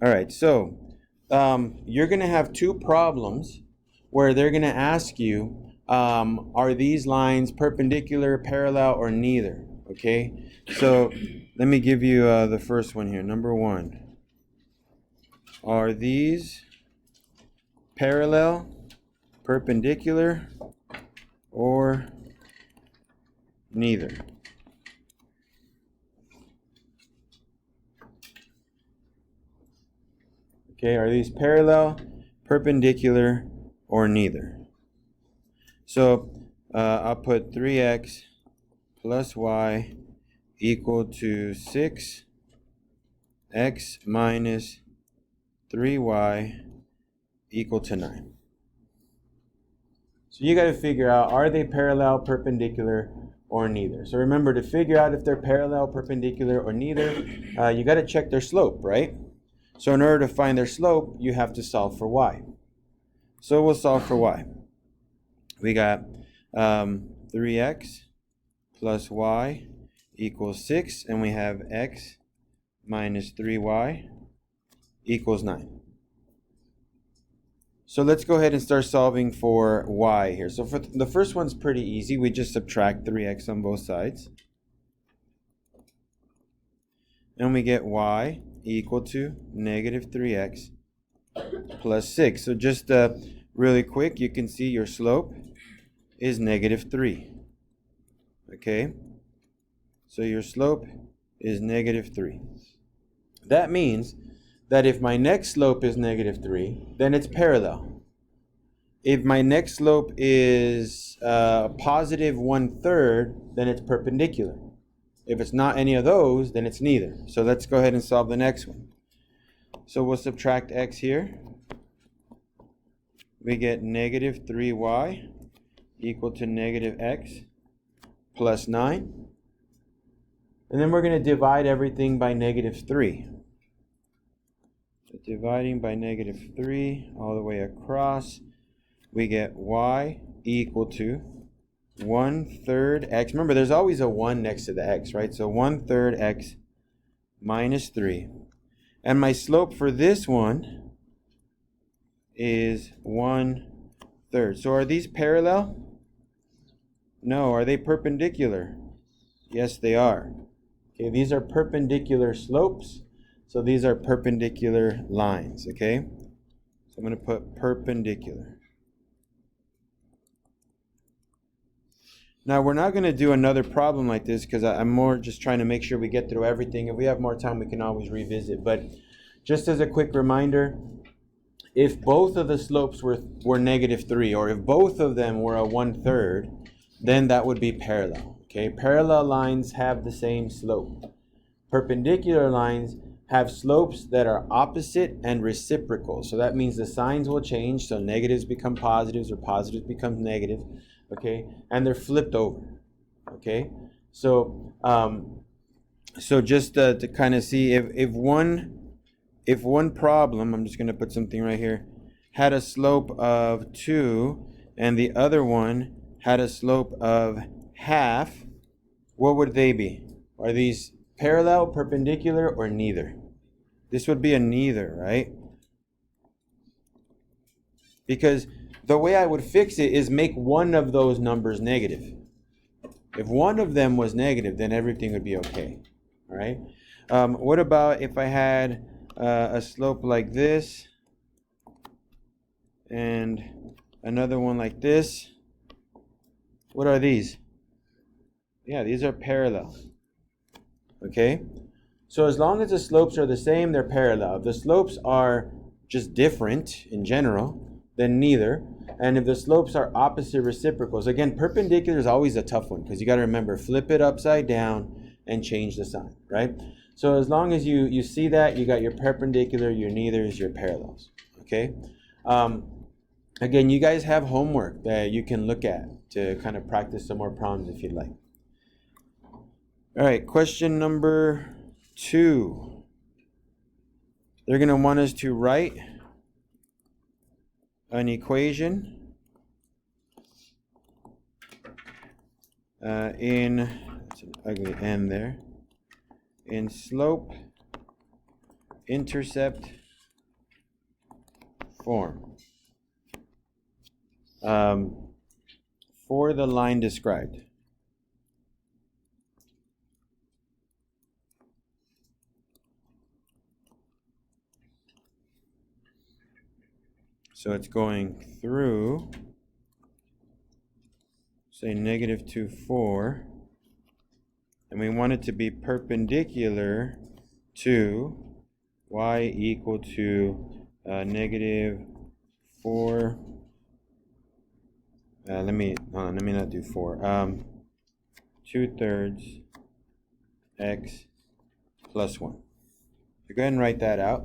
All right, so you're going to have two problems where they're going to ask you, are these lines perpendicular, parallel, or neither? Okay, so let me give you the first one here. Number one, are these parallel, perpendicular, or neither? Okay, are these parallel, perpendicular, or neither? So I'll put 3x plus y equal to 6x minus 3y equal to 9. So you got to figure out, are they parallel, perpendicular, or neither? So remember, to figure out if they're parallel, perpendicular, or neither, you got to check their slope, right? So in order to find their slope, you have to solve for y. So we'll solve for y. We got 3x plus y equals 6, and we have x minus 3y equals 9. So let's go ahead and start solving for y here. So for the first one's pretty easy. We just subtract 3x on both sides. And we get y equal to negative 3x plus 6. So just really quick, you can see your slope is negative 3. Okay? So your slope is negative 3. That means that if my next slope is negative 3, then it's parallel. If my next slope is positive 1/3, then it's perpendicular. If it's not any of those, then it's neither. So let's go ahead and solve the next one. So we'll subtract x here. We get negative 3y equal to negative x plus 9. And then we're going to divide everything by negative 3. So dividing by negative 3 all the way across, we get y equal to 1/3 x. Remember, there's always a 1 next to the x, right? So 1/3 x minus 3. And my slope for this one is 1/3. So are these parallel? No. Are they perpendicular? Yes, they are. Okay, these are perpendicular slopes. So these are perpendicular lines, okay? So I'm going to put perpendicular. Now, we're not going to do another problem like this because I'm more just trying to make sure we get through everything. If we have more time, we can always revisit. But just as a quick reminder, if both of the slopes were negative 3, or if both of them were a 1/3, then that would be parallel. Okay, parallel lines have the same slope. Perpendicular lines have slopes that are opposite and reciprocal. So that means the signs will change. So negatives become positives, or positives become negative. Okay, and they're flipped over. Okay, so just to kind of see if one problem, I'm just going to put something right here, had a slope of 2 and the other one had a slope of half, what would they be? Are these parallel, perpendicular, or neither? This would be a neither, right? Because the way I would fix it is make one of those numbers negative. If one of them was negative, then everything would be okay. All right? What about if I had a slope like this and another one like this? What are these? Yeah, these are parallel. Okay? So as long as the slopes are the same, they're parallel. If the slopes are just different in general, then neither. And if the slopes are opposite reciprocals, again, perpendicular is always a tough one because you got to remember, flip it upside down and change the sign, right? So as long as you see that, you got your perpendicular, your neithers, your parallels, okay? Again, you guys have homework that you can look at to kind of practice some more problems if you'd like. All right, question number 2. They're going to want us to write an equation it's an ugly N there, in slope, intercept, form for the line described. So it's going through, say, -2, 4, and we want it to be perpendicular to y equal to -4. Let me not do 4. 2/3 x plus 1. So go ahead and write that out.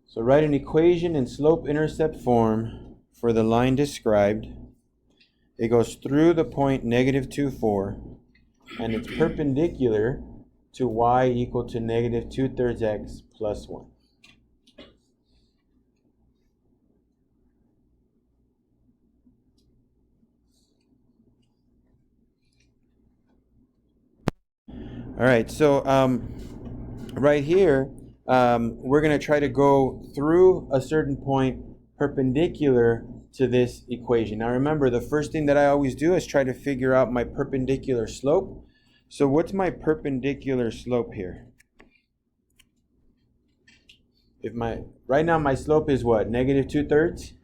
So write an equation in slope-intercept form for the line described. It goes through the point -2, 4, and it's perpendicular to y equal to -2/3 x plus 1. All right, so right here, we're going to try to go through a certain point perpendicular to this equation. Now remember, the first thing that I always do is try to figure out my perpendicular slope. So what's my perpendicular slope here? Right now my slope is what? -2/3?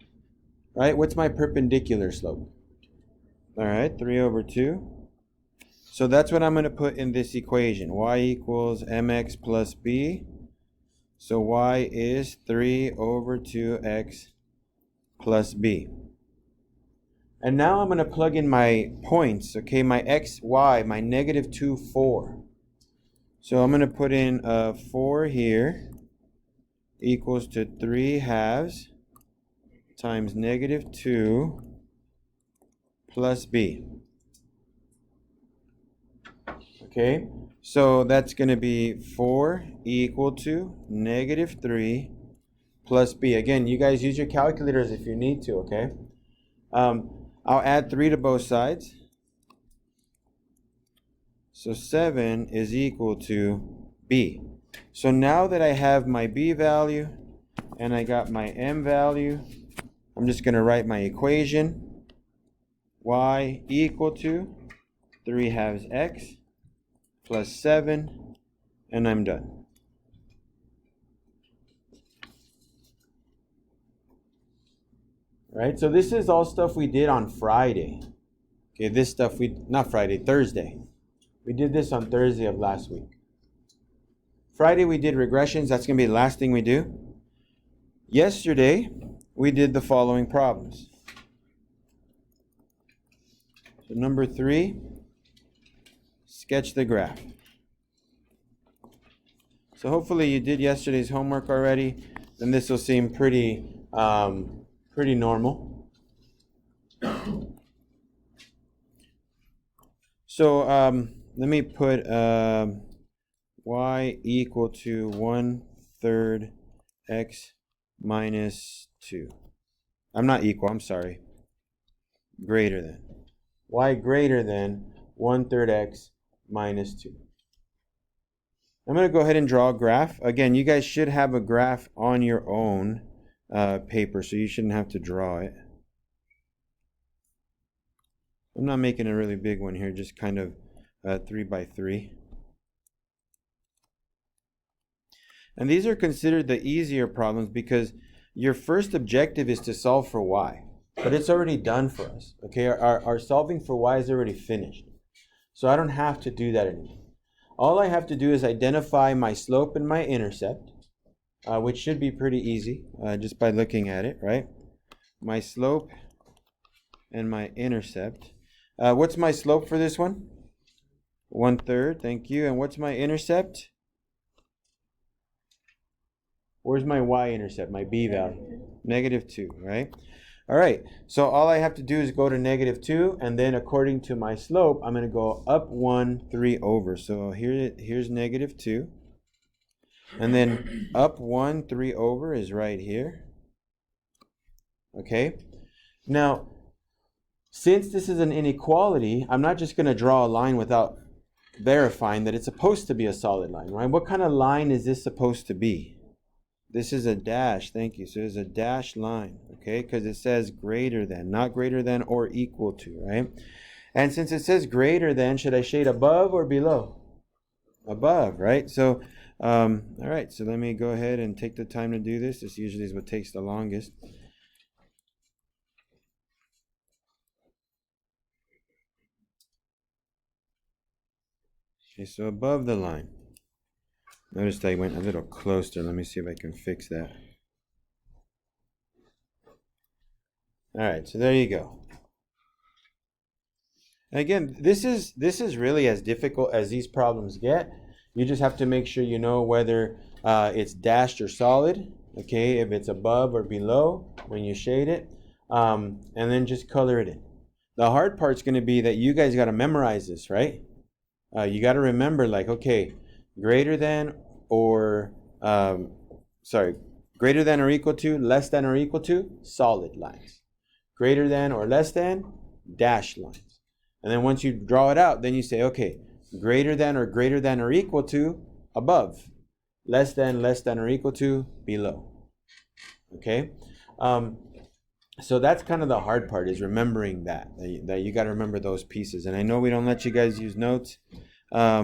Right? What's my perpendicular slope? All right, 3/2. So that's what I'm going to put in this equation. Y equals mx plus b. So y is 3/2x plus b. And now I'm going to plug in my points, okay, my x, y, my -2, 4. So I'm going to put in 4 here equals to 3/2 times -2 plus b. Okay, so that's going to be 4 equal to -3 plus b. Again, you guys use your calculators if you need to, okay? I'll add 3 to both sides. So 7 is equal to b. So now that I have my b value and I got my m value, I'm just going to write my equation. Y equal to 3/2 x plus 7, and I'm done. Right, so this is all stuff we did on Friday. Okay, this stuff Thursday. We did this on Thursday of last week. Friday we did regressions. That's going to be the last thing we do. Yesterday we did the following problems. So number 3, sketch the graph. So hopefully you did yesterday's homework already, then this will seem pretty normal. So let me put y equal to 1/3 x minus 2. I'm not equal, I'm sorry. Greater than. Y greater than 1/3 x minus 2. I'm going to go ahead and draw a graph. Again, you guys should have a graph on your own paper, so you shouldn't have to draw it. I'm not making a really big one here, just kind of 3 by 3. And these are considered the easier problems because your first objective is to solve for y. But it's already done for us. Okay, our solving for y is already finished. So I don't have to do that anymore. All I have to do is identify my slope and my intercept, which should be pretty easy just by looking at it, right? My slope and my intercept. What's my slope for this one? 1/3, thank you. And what's my intercept? Where's my y-intercept, my b value? -2, right? All right, so all I have to do is go to -2, and then according to my slope, I'm going to go up 1, 3 over. So here's -2. And then up 1, 3 over is right here. Okay? Now, since this is an inequality, I'm not just going to draw a line without verifying that it's supposed to be a solid line, right? What kind of line is this supposed to be? This is a dash, thank you. So it's a dash line, okay? Because it says greater than, not greater than or equal to, right? And since it says greater than, should I shade above or below? Above, right? So, all right, so let me go ahead and take the time to do this. This usually is what takes the longest. Okay, so above the line. Notice I went a little closer. Let me see if I can fix that. All right, so there you go. And again, this is really as difficult as these problems get. You just have to make sure you know whether it's dashed or solid, okay, if it's above or below when you shade it, and then just color it in. The hard part's going to be that you guys got to memorize this, right? You got to remember, like, okay, greater than or, greater than or equal to, less than or equal to, solid lines. Greater than or less than, dashed lines. And then once you draw it out, then you say, okay, greater than or equal to, above. Less than or equal to, below. Okay? So that's kind of the hard part, is remembering that you got to remember those pieces. And I know we don't let you guys use notes. I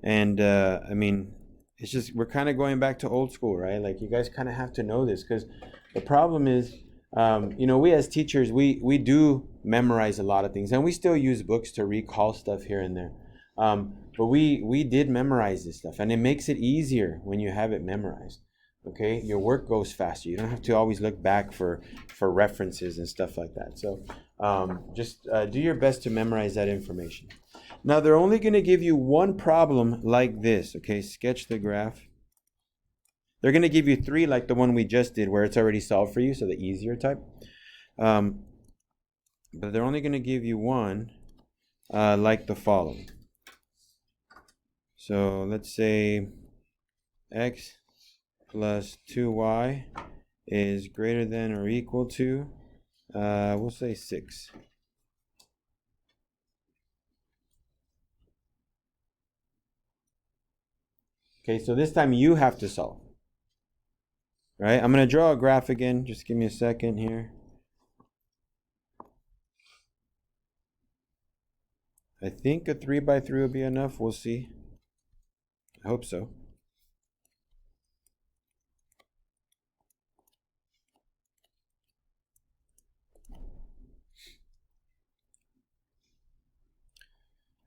mean, it's just, we're kind of going back to old school, right? Like, you guys kind of have to know this, because the problem is, we as teachers, we do memorize a lot of things, and we still use books to recall stuff here and there. But we did memorize this stuff, and it makes it easier when you have it memorized. Okay, your work goes faster. You don't have to always look back for references and stuff like that. So just do your best to memorize that information. Now, they're only going to give you one problem like this. Okay, sketch the graph. They're going to give you 3 like the one we just did, where it's already solved for you, so the easier type. But they're only going to give you one like the following. So let's say x plus 2y is greater than or equal to, we'll say 6. Okay, so this time you have to solve. Right? I'm going to draw a graph again. Just give me a second here. I think a 3x3 will be enough. We'll see. I hope so.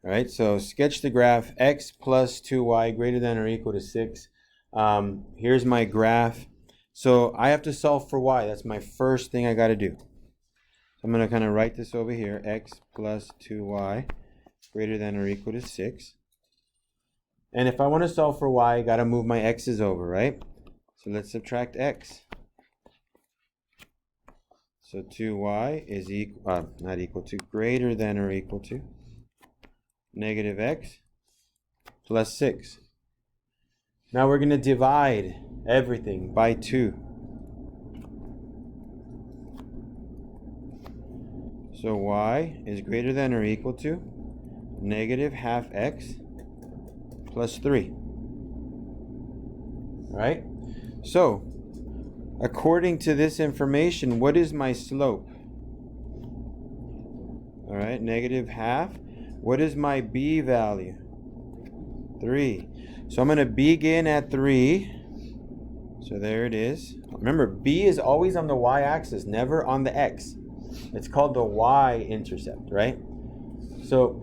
All right, so sketch the graph x plus 2y greater than or equal to 6. Here's my graph. So I have to solve for y. That's my first thing I got to do. So I'm going to kind of write this over here. X plus 2y greater than or equal to 6. And if I want to solve for y, I got to move my x's over, right? So let's subtract x. So 2y is not equal to, greater than or equal to negative x plus 6. Now we're going to divide everything by 2. So y is greater than or equal to negative half x plus 3. All right? So, according to this information, what is my slope? All right, negative half. What is my b value? 3. So I'm going to begin at 3. So there it is. Remember, b is always on the y-axis, never on the x. It's called the Y-intercept, right? So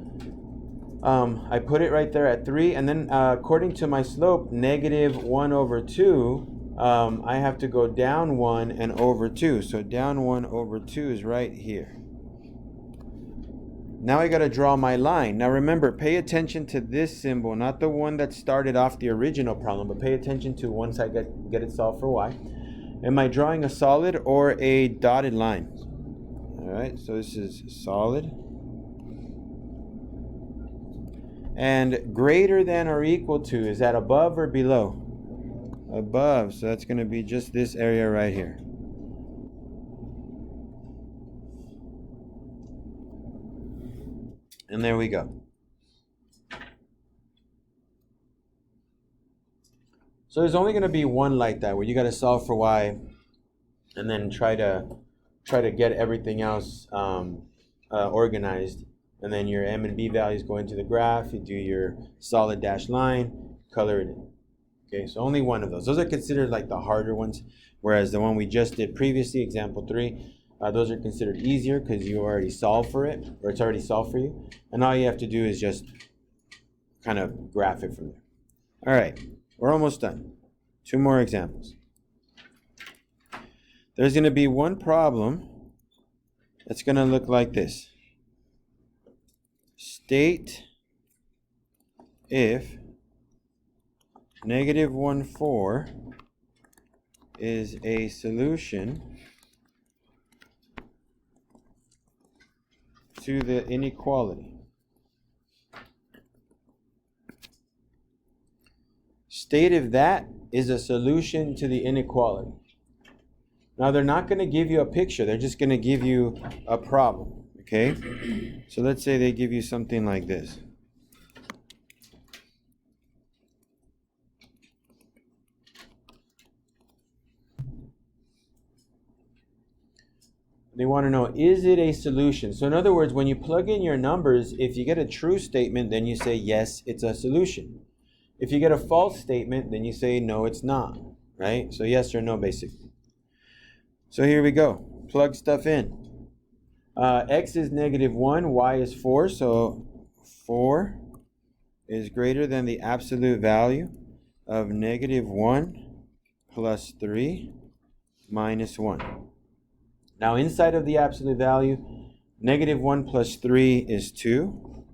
I put it right there at 3. And then according to my slope, negative 1 over 2, I have to go down 1 and over 2. So down 1 over 2 is right here. Now I got to draw my line. Now remember, pay attention to this symbol, not the one that started off the original problem, but pay attention to once I get it solved for y. Am I drawing a solid or a dotted line? All right, so this is solid. And greater than or equal to, is that above or below? Above, so that's going to be just this area right here. And there we go. So there's only going to be one like that where you got to solve for y and then try to get everything else organized. And then your m and b values go into the graph. You do your solid dashed line, color it in. Okay, so only one of those. Those are considered like the harder ones, whereas the one we just did previously, example 3, those are considered easier because you already solved for it, or it's already solved for you. And all you have to do is just kind of graph it from there. All right, we're almost done. 2 more examples. There's going to be one problem that's going to look like this. State if -1, 4 is a solution to the inequality. State if that is a solution to the inequality. Now they're not going to give you a picture, they're just going to give you a problem, okay? So let's say they give you something like this. They want to know, is it a solution? So in other words, when you plug in your numbers, if you get a true statement, then you say, yes, it's a solution. If you get a false statement, then you say, no, it's not, right? So yes or no, basically. So here we go. Plug stuff in. X is -1, y is 4, so 4 is greater than the absolute value of -1 plus 3 minus 1. Now inside of the absolute value, -1 plus 3 is 2.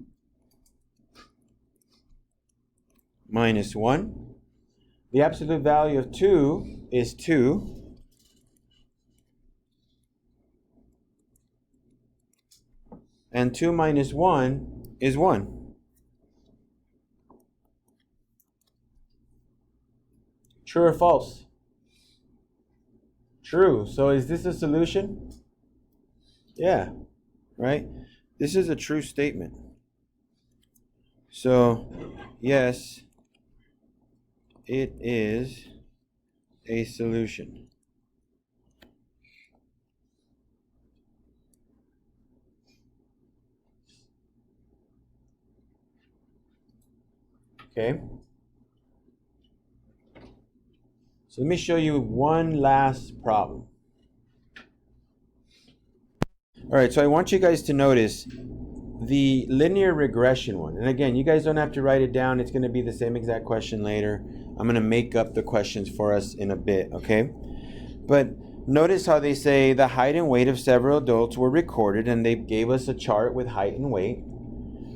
Minus 1. The absolute value of 2 is 2. And 2 minus 1 is 1. True or false? True. So is this a solution? Yeah, right? This is a true statement. So, yes, it is a solution. Okay. So let me show you one last problem. All right, so I want you guys to notice the linear regression one. And again, you guys don't have to write it down. It's going to be the same exact question later. I'm going to make up the questions for us in a bit, okay? But notice how they say the height and weight of several adults were recorded, and they gave us a chart with height and weight.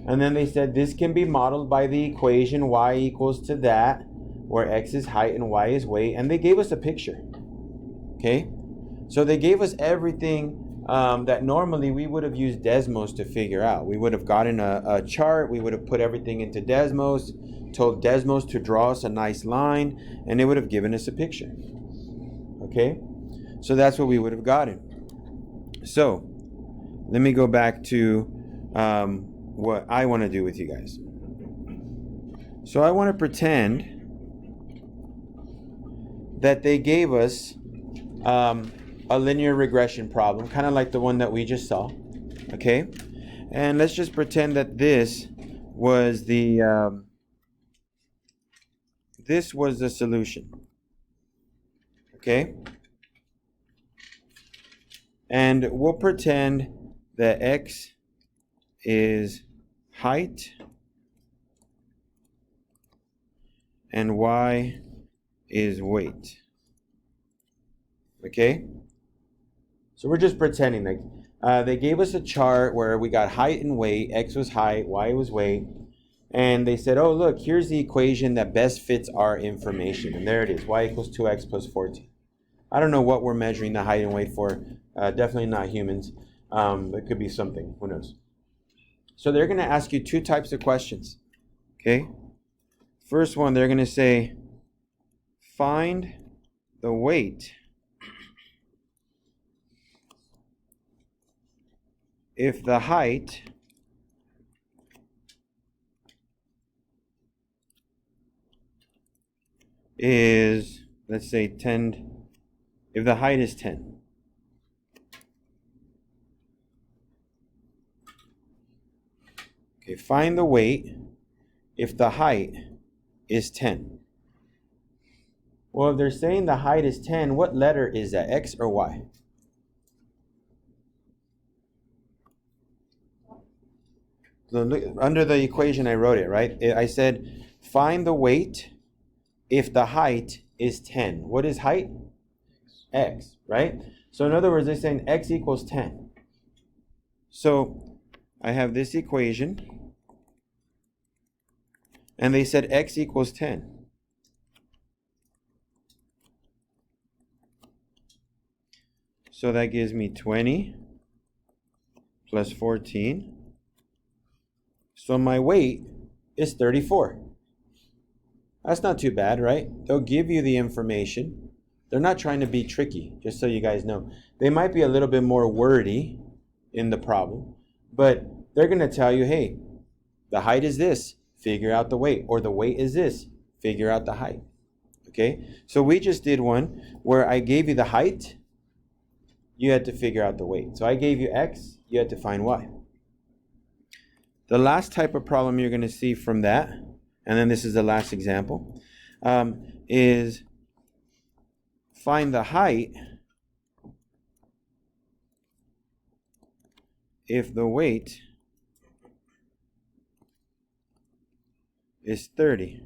And then they said this can be modeled by the equation y equals to that, where x is height and y is weight. And they gave us a picture, okay? So they gave us everything that normally we would have used Desmos to figure out. We would have gotten a chart, we would have put everything into Desmos, told Desmos to draw us a nice line, and it would have given us a picture. Okay? So that's what we would have gotten. So, let me go back to what I want to do with you guys. So I want to pretend that they gave us a linear regression problem, kind of like the one that we just saw, okay? And let's just pretend that this was the solution, okay? And we'll pretend that x is height and y is weight, okay? So we're just pretending like they gave us a chart where we got height and weight, x was height, y was weight, and they said, oh look, here's the equation that best fits our information, and there it is, y equals 2x plus 14. I don't know what we're measuring the height and weight for, definitely not humans. It could be something, who knows. So they're going to ask you 2 types of questions, okay? First one, they're going to say, find the weight if the height is, let's say 10, if the height is 10. Okay, find the weight if the height is 10. Well, if they're saying the height is 10, what letter is that, X or Y? So look, under the equation I wrote it, right? I said, find the weight if the height is 10. What is height? X, right? So in other words, they're saying X equals 10. So I have this equation, and they said X equals 10. So that gives me 20 plus 14. So my weight is 34. That's not too bad, right? They'll give you the information. They're not trying to be tricky, just so you guys know. They might be a little bit more wordy in the problem, but they're going to tell you, hey, the height is this, figure out the weight, or the weight is this, figure out the height. Okay? So we just did one where I gave you the height, you had to figure out the weight. So I gave you X, you had to find Y. The last type of problem you're going to see from that, and then this is the last example, is find the height if the weight is 30.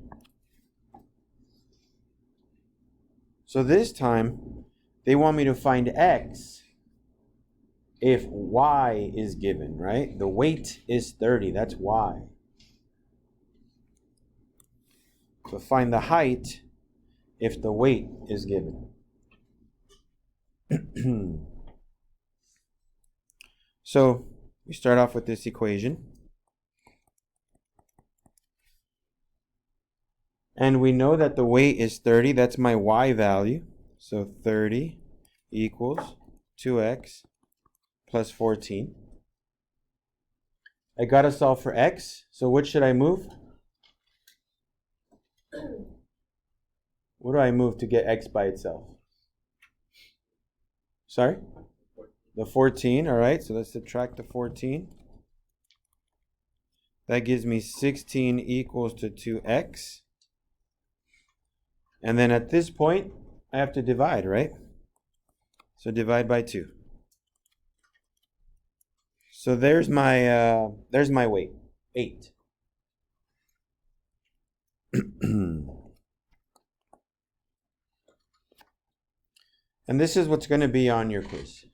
So this time, they want me to find X if Y is given, right? The weight is 30, that's Y. So find the height if the weight is given. So we start off with this equation. And we know that the weight is 30, that's my Y value. So 30 equals 2x plus 14. I gotta solve for x, so what should I move? What do I move to get x by itself? Sorry? The 14, all right, so let's subtract the 14. That gives me 16 equals to 2x. And then at this point, I have to divide, right? So divide by 2. So there's my weight, 8. And this is what's going to be on your quiz.